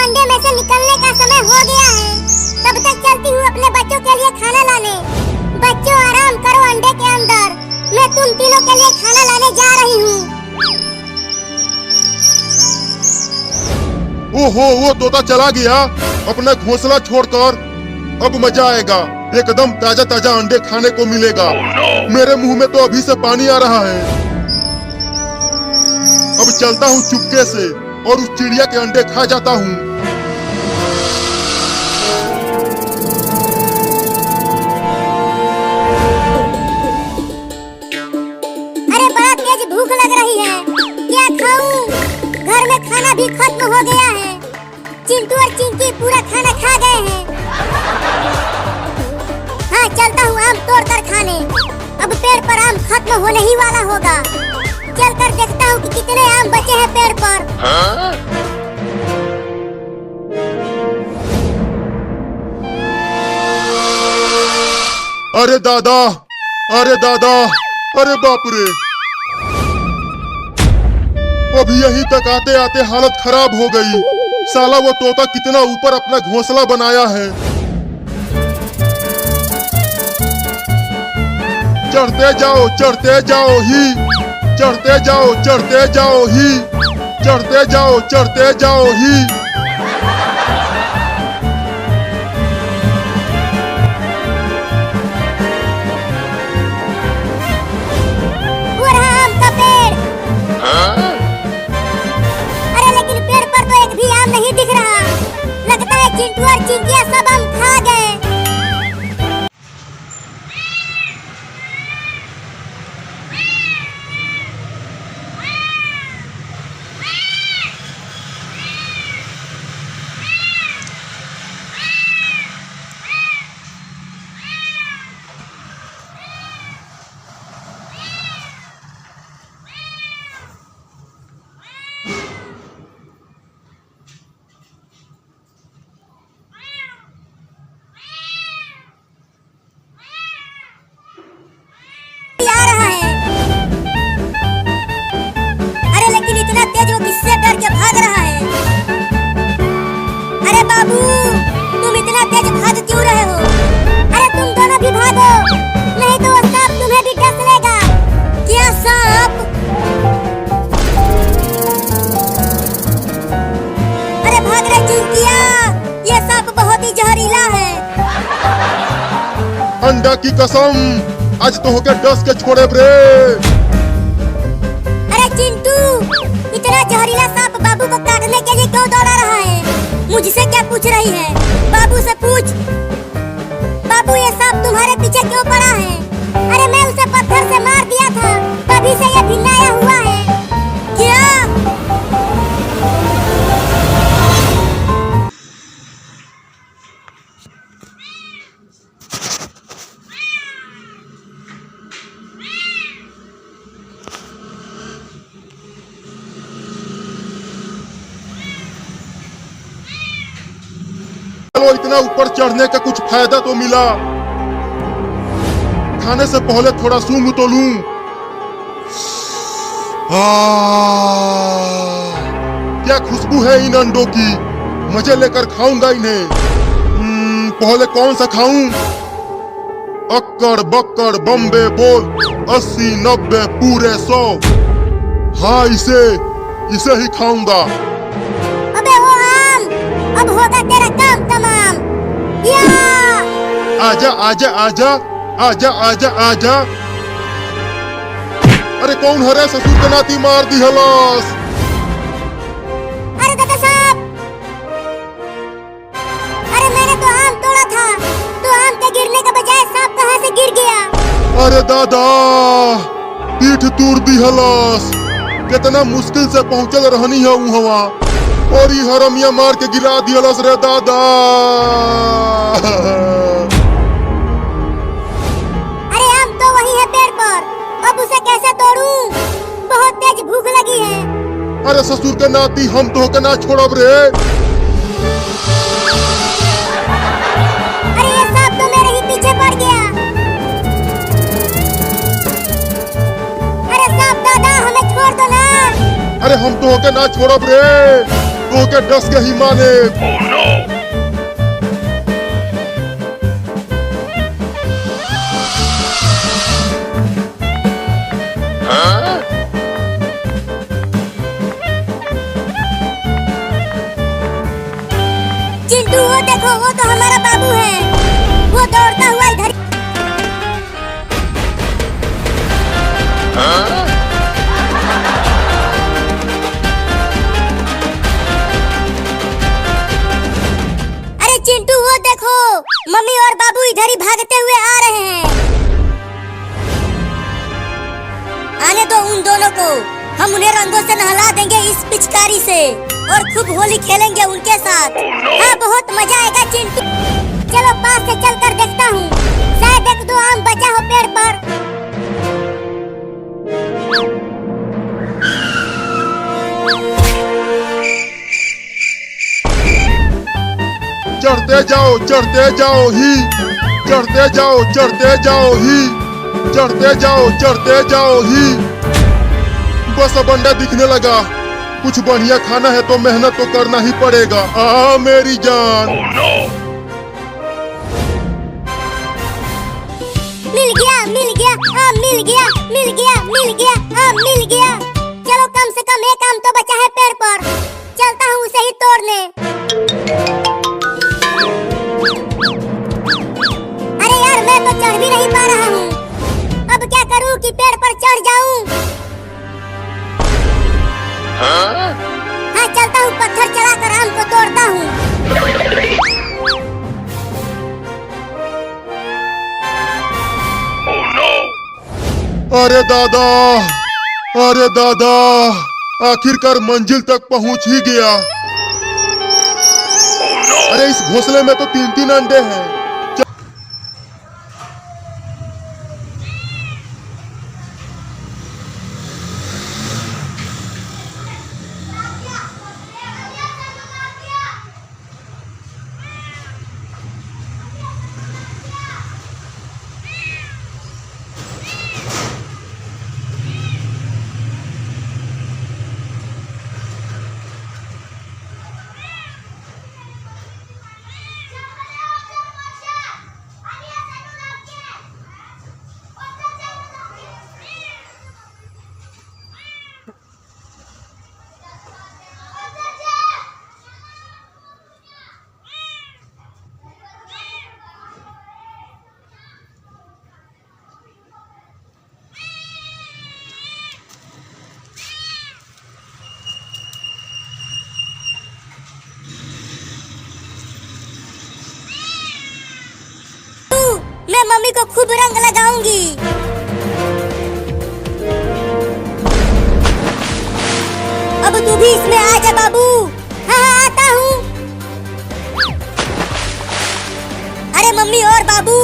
अंडे में से निकलने का समय हो गया है। तब तक चलती हूँ अपने बच्चों के लिए खाना लाने। बच्चों आराम करो अंडे के अंदर, मैं तुम तीनों के लिए खाना लाने जा रही हूँ। ओहो, वो तोता चला गया अपना घोंसला छोड़कर। अब मजा आएगा, एकदम ताजा ताजा अंडे खाने को मिलेगा। मेरे मुंह में तो अभी से पानी आ रहा है। अब चलता हूँ चुपके से और उस चिड़िया के अंडे खा जाता हूँ। अरे बड़ा तेज भूख लग रही है, क्या खाऊं? घर में खाना भी खत्म हो गया है। चिंटू और चिंकी पूरा खाना खा गए हैं। हाँ, चलता हूँ आम तोड़कर खाने। अब पेड़ पर आम खत्म होने ही वाला होगा। चलकर देखता हूँ कि कितने आम बचे हैं पेड़ पर। अरे दादा, अरे दादा, अरे बाप रे, अभी यहीं तक आते आते हालत खराब हो गई। साला वो तोता कितना ऊपर अपना घोंसला बनाया है। चढ़ते जाओ, चढ़ते जाओ ही, चढ़ते जाओ, चढ़ते जाओ ही, चढ़ते जाओ, चढ़ते जाओ ही। वो रहा आम का पेड़। अरे लेकिन पेड़ पर तो एक भी आम नहीं दिख रहा। लगता है चिंटू और चिंकिया सब आम खा गए। बाबू, तुम इतना तेज भाग क्यों रहे हो? अरे तुम दोनों भी भागो, नहीं तो वो सांप तुम्हें भी डस लेगा। क्या सांप? अरे भाग रे चिंकिया, ये सांप बहुत ही जहरीला है। अंडा की कसम, आज तो होके डस के छोड़े रे। अरे चिंटू, इतना जहरीला सांप बाबू को काटने के लिए क्यों दौड़ा रहा है? मुझसे क्या पूछ रही है? बाबू से पूछ। बाबू, ये सांप तुम्हारे पीछे क्यों पड़ा है? अरे मैं उसे पत्थर से मार दिया था, तभी से ये भिन्नाया हुआ है। क्या? चलो, इतना ऊपर चढ़ने का कुछ फायदा तो मिला। खाने से पहले थोड़ा सूंघ तो लूं। क्या खुशबू है इन अंडों की, मजे लेकर खाऊंगा इन्हें। पहले कौन सा खाऊं? अक्कड़ बक्कड़ बम्बे बोल, 80 90 पूरे 100। हाँ, इसे ही खाऊंगा। अबे वो आम, अब होगा तेरा काम तमाम। या! आजा आजा आजा आजा आजा आजा। अरे कौन हरे ससुर के नाती मार दी हलास। अरे दादा साहब, अरे मैंने तो आम तोड़ा था, तो आम के गिरने के बजाय सांप कहाँ से गिर गया? अरे दादा, पीठ तोड़ दी हलास। कितना मुश्किल से पहुंचल रहनी है वहाँ, और ये हरमिया मार के गिरा दी हलास रे दादा। अरे आम तो वही है पेड़ पर, अब उसे कैसे तोड़ूं? बहुत तेज भूख लगी है। अरे ससुर के नाती, हम तो के ना छोड़ब रे। अरे ये सांप तो मेरे ही पीछे पड़ गया। अरे सांप दादा, हमें छोड़ दो ना। अरे हम तो के ना छोड़ब रे, ओके डस के ही माने। चिंटू वो देखो, वो तो हमारा बाबू है, वो दौड़ता हुआ इधर। अरे चिंटू वो देखो, मम्मी और बाबू इधर ही भागते हुए आ रहे हैं। आने दो उन दोनों को, हम उन्हें रंगों से नहला देंगे इस पिचकारी से और खूब होली खेलेंगे उनके साथ। हाँ बहुत मजा आएगा चिंटू। चलो पास से चलकर देखता हूँ, शायद एक दो आम बचा हो पेड़ पर। चढ़ते जाओ चढ़ते जाओ ही, चढ़ते जाओ चढ़ते जाओ ही, चढ़ते जाओ चढ़ते जाओ ही। बस अब अंडा दिखने लगा। कुछ बढ़िया खाना है तो मेहनत तो करना ही पड़ेगा। मेरी जान। मिल गया मिल गया, मिल गया मिल गया मिल गया, मिल गया। चलो कम से कम एक आम तो बचा है पेड़ पर, चलता हूँ उसे ही तोड़ने। अरे यार मैं तो चढ़ भी नहीं पा रहा हूँ, अब क्या करूँ कि पेड़ पर चढ़ जाऊँ। हाँ चलता हूँ, पत्थर चढ़ाकर आम को तोड़ता हूँ। अरे दादा, अरे दादा, आखिरकार मंजिल तक पहुंच ही गया। अरे इस घोंसले में तो 3-3 अंडे हैं। मैं मम्मी को खूब रंग लगाऊंगी। अब तू भी इसमें आ जा बाबू। हाँ आता हूँ। अरे मम्मी और बाबू,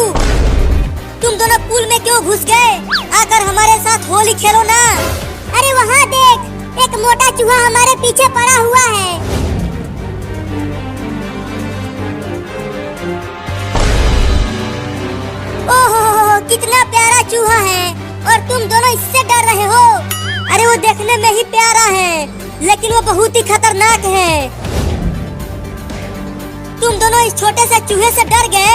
तुम दोनों पूल में क्यों घुस गए? आकर हमारे साथ होली खेलो ना। अरे वहाँ देख, एक मोटा चूहा हमारे पीछे पड़ा हुआ है। ओहो कितना प्यारा चूहा है, और तुम दोनों इससे डर रहे हो। अरे वो देखने में ही प्यारा है, लेकिन वो बहुत ही खतरनाक है। तुम दोनों इस छोटे से चूहे से डर गए।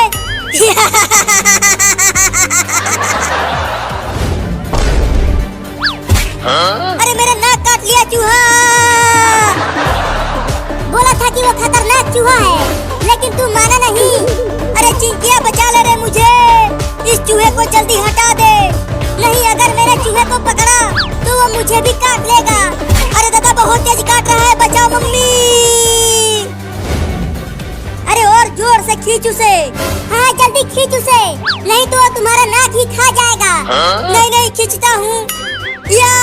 अरे मेरा नाक काट लिया चूहा। बोला था कि वो खतरनाक चूहा है, लेकिन तू माना नहीं। अरे चिंकिया बचा ले रे मुझे, इस चूहे को जल्दी हटा दे, नहीं अगर मेरे चूहे को पकड़ा तो वो मुझे भी काट लेगा। अरे दादा बहुत तेज काट रहा है, बचाओ मम्मी। अरे और जोर से खींच उसे। हाँ जल्दी खींच उसे, नहीं तो वो तुम्हारा नाक ही खा जाएगा। नहीं नहीं खींचता हूँ। या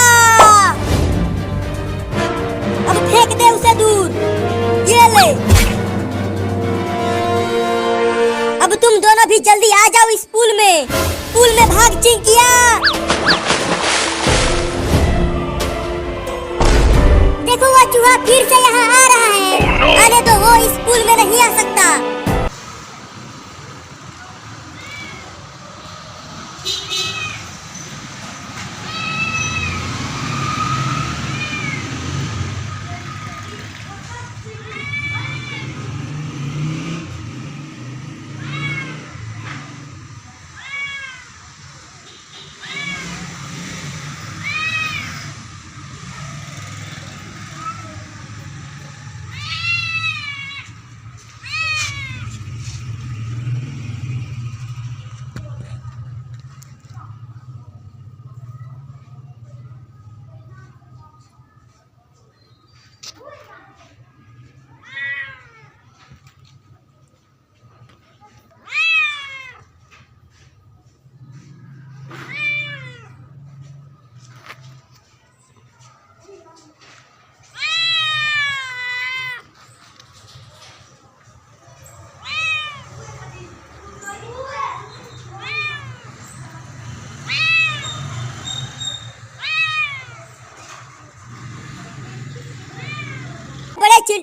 अब फेंक दे उसे दूर। ये ले, अब तुम दोनों भी जल्दी आ जाओ इस पूल में। पूल में भाग चिंकिया। देखो वो चूहा फिर से यहाँ आ रहा है। आने दो, वो इस पूल में नहीं आ सकता।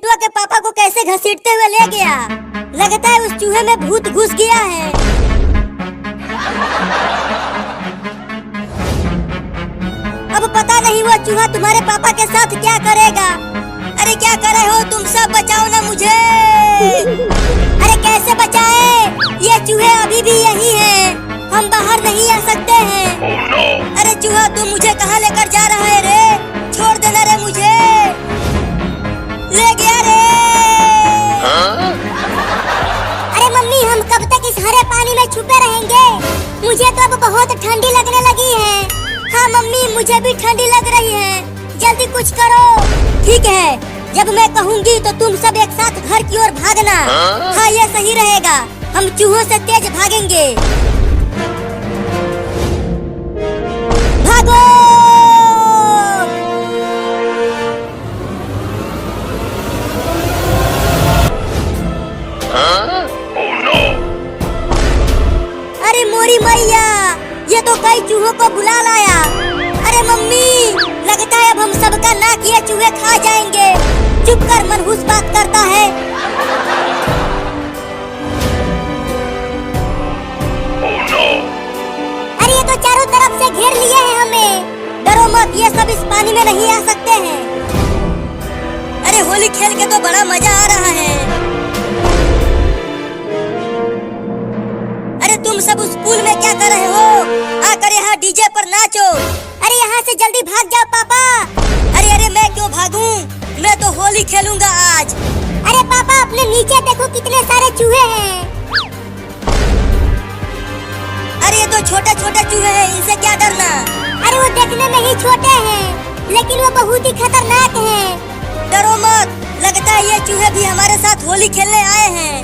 चिंटुआ के पापा को कैसे घसीटते हुए ले गया। लगता है उस चूहे में भूत घुस गया है। अब पता नहीं वो चूहा तुम्हारे पापा के साथ क्या करेगा। अरे क्या कर रहे हो तुम सब, बचाओ ना मुझे। अरे कैसे बचाए, ये चूहे अभी भी यही हैं, हम बाहर नहीं आ सकते हैं। अरे चूहा तू मुझे कहाँ लेकर जा रहा है रे, छोड़ देना रे मुझे, ले गया रे। अरे मम्मी हम कब तक इस हरे पानी में छुपे रहेंगे, मुझे तो अब बहुत ठंडी लगने लगी है। हाँ मम्मी मुझे भी ठंडी लग रही है, जल्दी कुछ करो। ठीक है, जब मैं कहूँगी तो तुम सब एक साथ घर की ओर भागना। हाँ ये सही रहेगा, हम चूहों से तेज भागेंगे। भागो। अरे मोरी मैया, ये तो कई चूहों को बुला लाया। अरे मम्मी लगता है अब हम सबका नाक ये चूहे खा जाएंगे। चुप कर, मनहूस बात करता है। अरे ये तो चारों तरफ से घेर लिए हैं हमें। डरो मत, ये सब इस पानी में नहीं आ सकते हैं। अरे होली खेल के तो बड़ा मजा आ रहा है। अरे तुम सब उस पूल में क्या कर रहे हो, आकर यहाँ डीजे पर नाचो। अरे यहाँ से जल्दी भाग जाओ पापा। अरे मैं क्यों भागूं, मैं तो होली खेलूंगा आज। अरे पापा अपने नीचे देखो कितने सारे चूहे हैं। अरे ये तो छोटे छोटे चूहे हैं, इनसे क्या डरना। अरे वो देखने में ही छोटे हैं, लेकिन वो बहुत ही खतरनाक हैं। डरो मत, लगता है ये चूहे भी हमारे साथ होली खेलने आए हैं।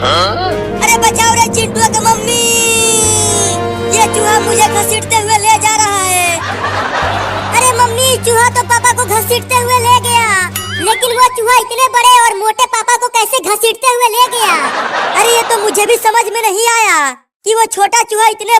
अरे बचाओ रे चिंटुआ की मम्मी, ये चूहा मुझे घसीटते हुए ले जा रहा है। अरे मम्मी चूहा तो पापा को घसीटते हुए ले गया, लेकिन वो चूहा इतने बड़े और मोटे पापा को कैसे घसीटते हुए ले गया। अरे ये तो मुझे भी समझ में नहीं आया कि वो छोटा चूहा इतने।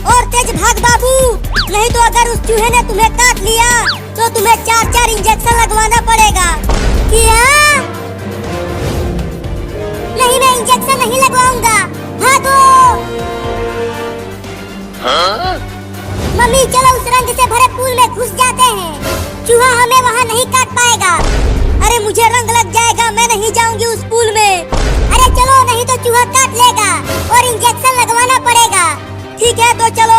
और तेज भाग बाबू, नहीं तो अगर उस चूहे ने तुम्हें काट लिया तो तुम्हें 4-4 इंजेक्शन लगवाना पड़ेगा। क्या? नहीं मैं इंजेक्शन नहीं लगवाऊंगा, भागो। मम्मी चलो उस रंग से भरे पूल में घुस जाते हैं, चूहा हमें वहाँ नहीं काट पाएगा। अरे मुझे रंग लग जाएगा, मैं नहीं जाऊंगी उस पूल में। अरे चलो, नहीं तो चूहा काट लेगा और इंजेक्शन लगवाना पड़ेगा। ठीक है तो चलो।